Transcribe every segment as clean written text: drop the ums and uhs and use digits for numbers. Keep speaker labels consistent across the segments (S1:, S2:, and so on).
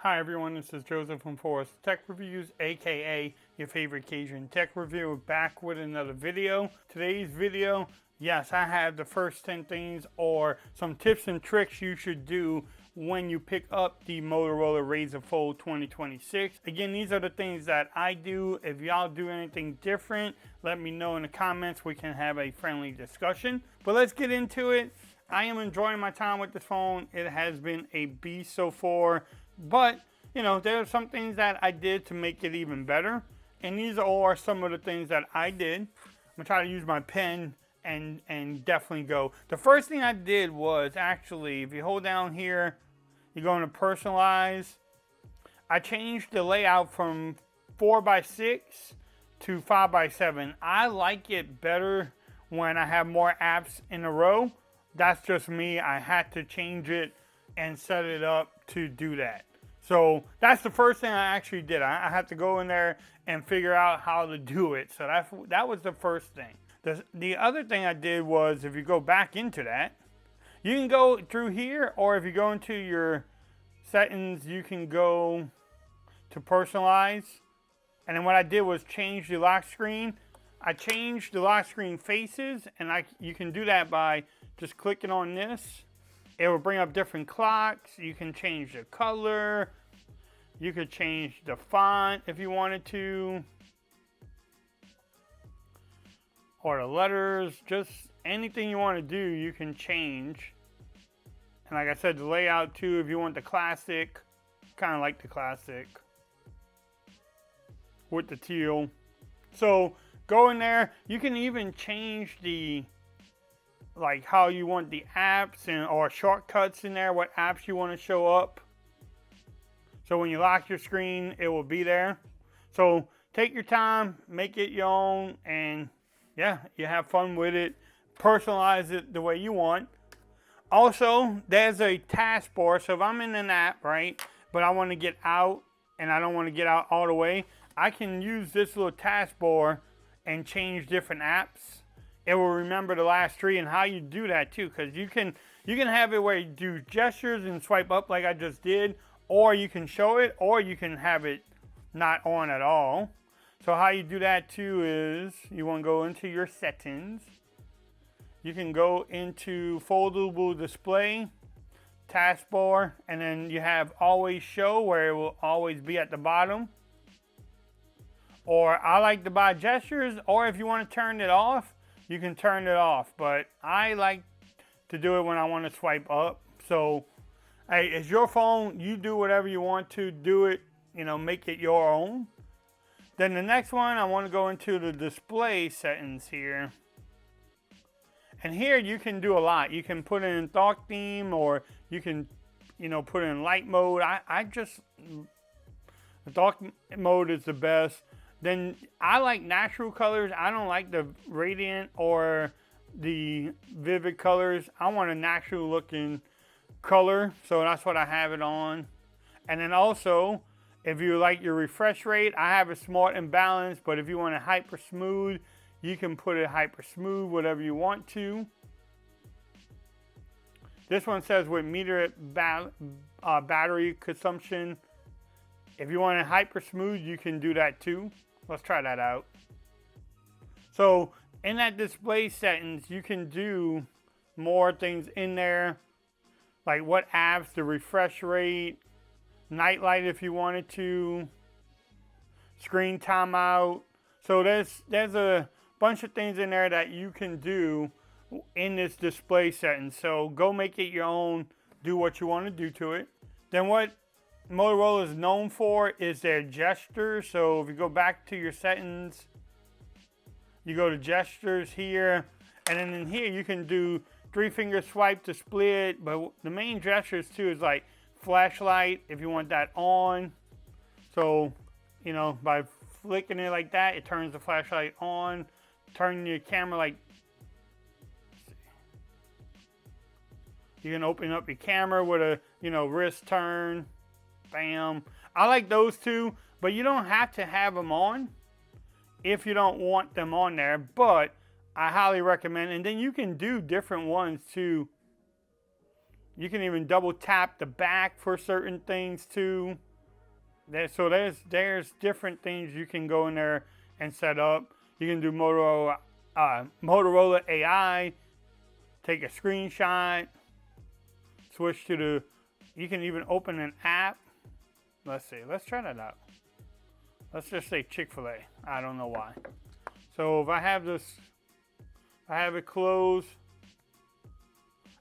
S1: Hi everyone, this is Joseph from Forest Tech Reviews, aka your favorite Cajun tech reviewer, back with another video. Today's video, yes, I have the first 10 things or some tips and tricks you should do when you pick up the Motorola Razr Fold 2026. Again, these are the things that I do. If y'all do anything different, let me know in the comments. We can have a friendly discussion. But let's get into it. I am enjoying my time with this phone. It has been a beast so far. But, you know, there are some things that I did to make it even better. And these are some of the things that I did. I'm going to try to use my pen and definitely go. The first thing I did was actually, if you hold down here, you go into Personalize. I changed the layout from 4x6 to 5x7. I like it better when I have more apps in a row. That's just me. I had to change it and set it up to do that. So that's the first thing I actually did. I had to go in there and figure out how to do it. So that was the first thing. The other thing I did was, if you go back into that, you can go through here, or if you go into your settings, you can go to Personalize. And then what I did was change the lock screen. I changed the lock screen faces, and you can do that by just clicking on this. It will bring up different clocks. You can change the color. You could change the font if you wanted to. Or the letters. Just anything you want to do, you can change. And like I said, the layout too, if you want the classic. Kind of like the classic. With the teal. So go in there. You can even change the, like, how you want the apps or shortcuts in there, what apps you want to show up. So when you lock your screen, it will be there. So take your time, make it your own, and yeah, you have fun with it. Personalize it the way you want. Also, there's a taskbar. So if I'm in an app, right, but I want to get out and I don't want to get out all the way, I can use this little taskbar and change different apps. It will remember the last three, and how you do that too, because you can have it where you do gestures and swipe up like I just did, or you can show it, or you can have it not on at all. So how you do that too is you want to go into your settings. You can go into Foldable Display, Taskbar, and then you have Always Show, where it will always be at the bottom. Or I like to buy gestures, or if you want to turn it off, you can turn it off, but I like to do it when I want to swipe up. So, hey, it's your phone. You do whatever you want to do it, you know, make it your own. Then the next one, I want to go into the display settings here. And here you can do a lot. You can put it in dark theme, or you can, you know, put it in light mode. The dark mode is the best. Then I like natural colors. I don't like the radiant or the vivid colors. I want a natural looking color, so that's what I have it on. And then also, if you like your refresh rate, I have it smart and balanced, but if you want it hyper smooth, you can put it hyper smooth, whatever you want to. This one says with meter battery consumption. If you want it hyper smooth, you can do that too. Let's try that out. So in that display settings, you can do more things in there, like what apps, the refresh rate, night light if you wanted to, screen timeout. So there's a bunch of things in there that you can do in this display setting. So go make it your own, do what you want to do to it. Then what Motorola is known for is their gestures. So if you go back to your settings, you go to gestures here, and then in here you can do 3-finger swipe to split. But the main gestures too is like flashlight if you want that on. So, you know, by flicking it like that, it turns the flashlight on. Turning your camera like, you can open up your camera with a, you know, wrist turn. Bam. I like those two, but you don't have to have them on if you don't want them on there, but I highly recommend. And then you can do different ones too. You can even double tap the back for certain things too. There's different things you can go in there and set up. You can do Motorola AI, take a screenshot, switch to the, you can even open an app. Let's see, let's try that out. Let's just say Chick-fil-A. I don't know why. So if I have this, I have it closed,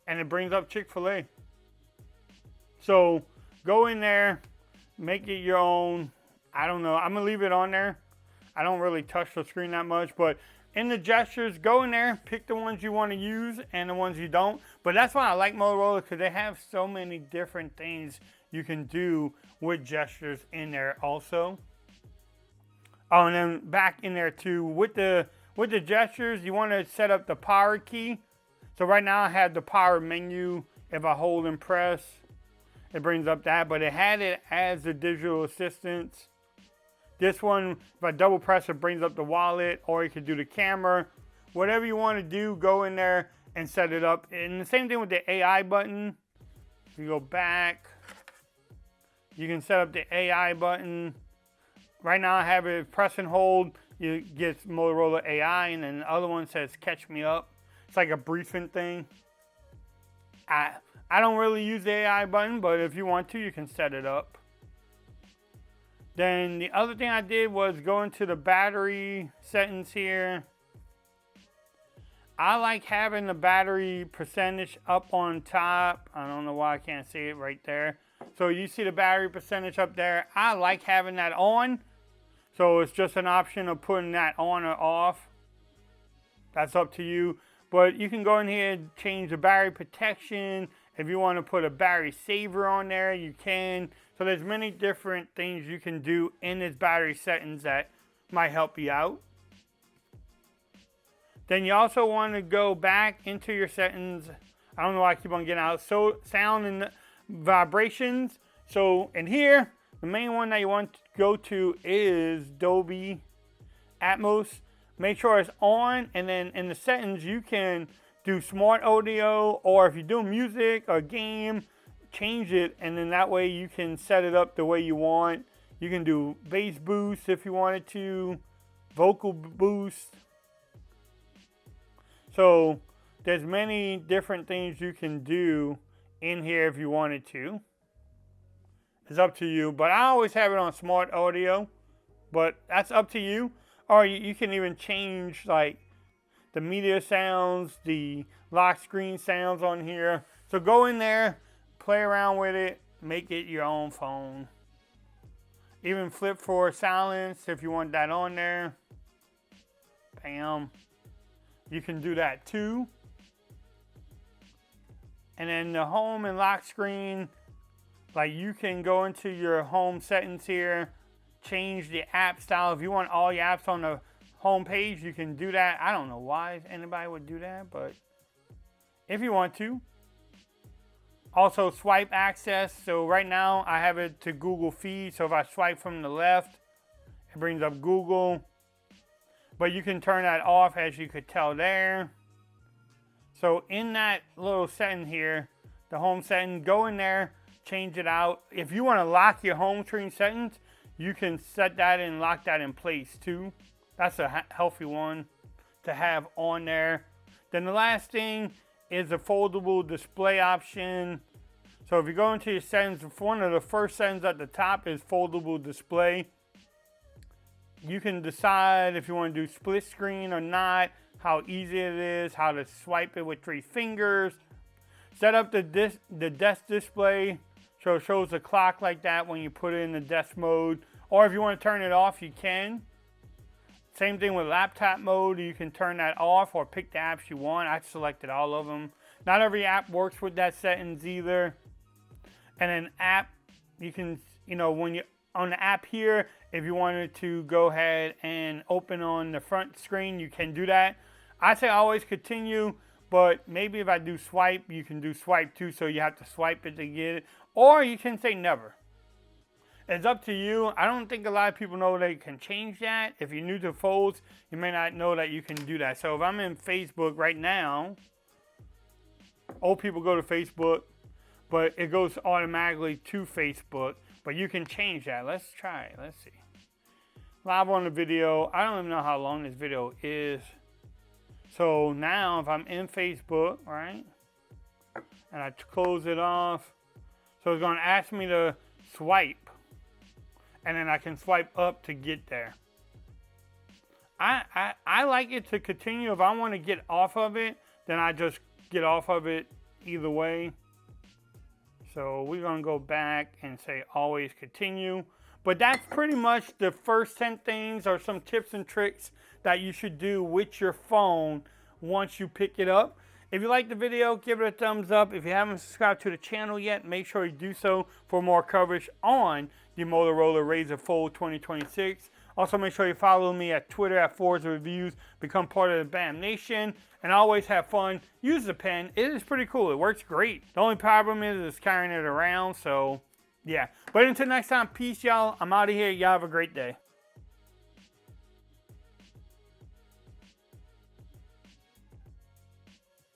S1: and it brings up Chick-fil-A. So go in there, make it your own. I don't know. I'm going to leave it on there. I don't really touch the screen that much, but in the gestures, go in there, pick the ones you want to use and the ones you don't. But that's why I like Motorola, because they have so many different things you can do with gestures in there also. Oh, and then back in there too, with the gestures, you want to set up the power key. So right now I have the power menu. If I hold and press, it brings up that, but it had it as the digital assistants. This one, if I double press, it brings up the wallet, or you can do the camera. Whatever you want to do, go in there and set it up. And the same thing with the AI button. If you go back, you can set up the AI button. Right now I have it press and hold. You get Motorola AI, and then the other one says catch me up. It's like a briefing thing. I don't really use the AI button, but if you want to, you can set it up. Then the other thing I did was go into the battery settings here. I like having the battery percentage up on top. I don't know why I can't see it right there. So you see the battery percentage up there. I like having that on. So it's just an option of putting that on or off. That's up to you. But you can go in here and change the battery protection. If you want to put a battery saver on there, you can. So there's many different things you can do in this battery settings that might help you out. Then you also want to go back into your settings. I don't know why I keep on getting out. So sound and vibrations. So in here, the main one that you want to go to is Dolby Atmos. Make sure it's on, and then in the settings you can do smart audio, or if you're doing music or game, change it, and then that way you can set it up the way you want. You can do bass boost if you wanted to, vocal boost. So there's many different things you can do in here if you wanted to. It's up to you, but I always have it on smart audio, but that's up to you. Or you can even change like the media sounds, the lock screen sounds on here. So go in there, play around with it, make it your own phone. Even flip for silence if you want that on there. Bam. You can do that too. And then the home and lock screen, like you can go into your home settings here, change the app style. If you want all your apps on the home page, you can do that. I don't know why anybody would do that, but if you want to. Also swipe access. So right now I have it to Google Feed. So if I swipe from the left, it brings up Google. But you can turn that off, as you could tell there. So in that little setting here, the home setting, go in there, change it out. If you want to lock your home screen settings, you can set that and lock that in place too. That's a healthy one to have on there. Then the last thing is the foldable display option. So if you go into your settings, one of the first settings at the top is foldable display. You can decide if you want to do split screen or not, how easy it is, how to swipe it with 3 fingers. Set up the desk display. So it shows the clock like that when you put it in the desk mode. Or if you want to turn it off, you can. Same thing with laptop mode. You can turn that off or pick the apps you want. I selected all of them. Not every app works with that settings either. And then app, you can, when you on the app here, if you wanted to go ahead and open on the front screen, you can do that. I say always continue, but maybe if I do swipe, you can do swipe too, so you have to swipe it to get it. Or you can say never. It's up to you. I don't think a lot of people know they can change that. If you're new to folds, you may not know that you can do that. So if I'm in Facebook right now, old people go to Facebook, but it goes automatically to Facebook. But you can change that. Let's try it. Let's see. Live on the video. I don't even know how long this video is. So now if I'm in Facebook, right, and I close it off, so it's going to ask me to swipe, and then I can swipe up to get there. I like it to continue. If I want to get off of it, then I just get off of it either way. So we're going to go back and say always continue. But that's pretty much the first 10 things or some tips and tricks that you should do with your phone once you pick it up. If you like the video, give it a thumbs up. If you haven't subscribed to the channel yet, make sure you do so for more coverage on the Motorola Razr Fold 2026. Also, make sure you follow me at Twitter at Forza Reviews. Become part of the BAM Nation. And always have fun. Use the pen. It is pretty cool. It works great. The only problem is carrying it around. So, yeah. But until next time, peace, y'all. I'm out of here. Y'all have a great day.